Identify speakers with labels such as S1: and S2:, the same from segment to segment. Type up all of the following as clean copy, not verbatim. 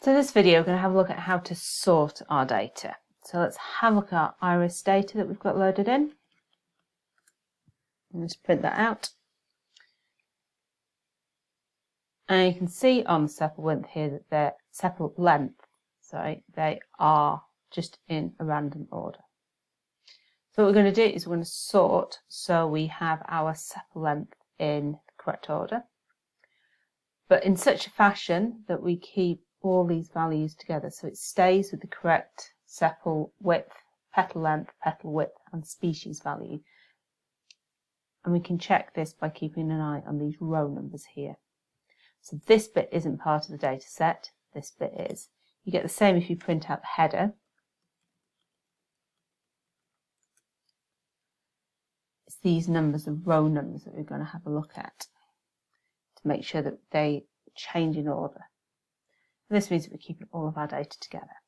S1: So in this video, we're going to have a look at how to sort our data. So let's have a look at our iris data that we've got loaded in. Let's print that out. And you can see on the sepal length here that they're they are just in a random order. So what we're going to do is we're going to sort so we have our sepal length in the correct order, but in such a fashion that we keep all these values together so it stays with the correct sepal width, petal length, petal width and species value. And we can check this by keeping an eye on these row numbers here. So this bit isn't part of the data set, this bit is. You get the same if you print out the header. It's these numbers, the row numbers, that we're going to have a look at to make sure that they change in order. And this means that we're keeping all of our data together.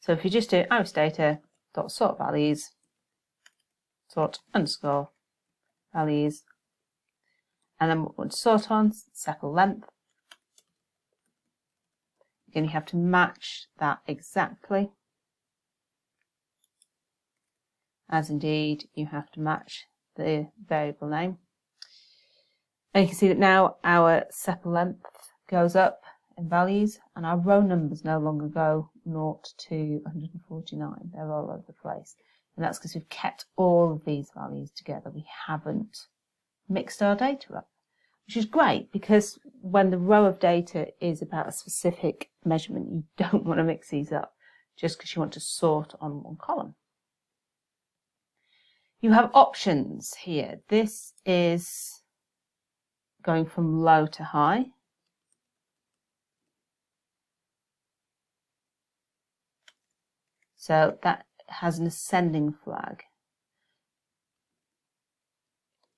S1: So if you just do iris data dot sort values, sort underscore values, and then what we want to sort on sepal length. Again, you have to match that exactly, as indeed you have to match the variable name. And you can see that now our sepal length goes up in values and our row numbers no longer go 0 to 149. They're all over the place. And that's because we've kept all of these values together. We haven't mixed our data up, which is great because when the row of data is about a specific measurement, you don't want to mix these up just because you want to sort on one column. You have options here. This is going from low to high. So that has an ascending flag.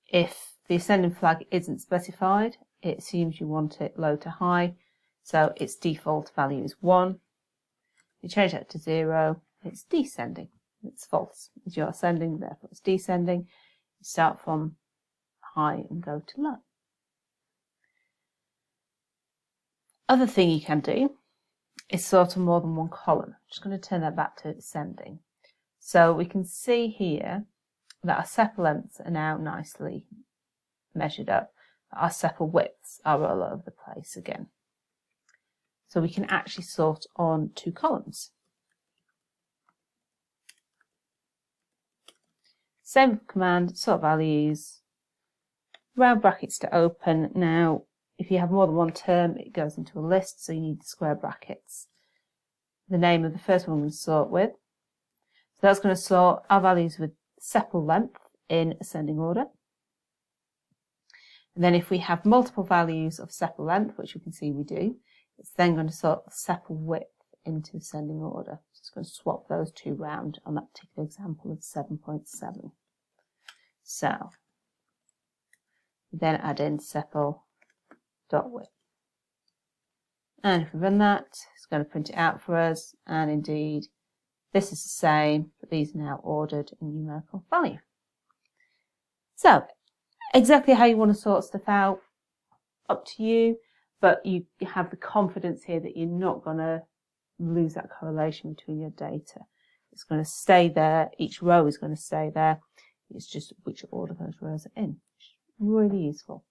S1: If the ascending flag isn't specified, it assumes you want it low to high. So its default value is 1. If you change that to 0, it's descending. It's false. If you're ascending, therefore it's descending. You start from high and go to low. Other thing you can do is sort on more than one column. I'm just going to turn that back to ascending. So we can see here that our sepal lengths are now nicely measured up. Our sepal widths are all over the place again. So we can actually sort on 2 columns. Same command, sort values, round brackets to open. Now, if you have more than one term, it goes into a list, so you need the square brackets. The name of the first one we're going to sort with. So that's going to sort our values with sepal length in ascending order. And then if we have multiple values of sepal length, which we can see we do, it's then going to sort sepal width into ascending order. So it's going to swap those 2 round on that particular example of 7.7. So then add in sepal dot width. And if we run that, it's going to print it out for us. And indeed, this is the same, but these are now ordered in numerical value. So exactly how you want to sort stuff out, up to you, but you have the confidence here that you're not going to lose that correlation between your data. It's going to stay there. Each row is going to stay there. It's just which order those rows are in. Really useful.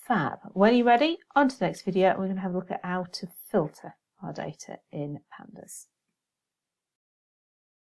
S1: Fab. When you're ready, on to the next video, we're going to have a look at how to filter our data in Pandas.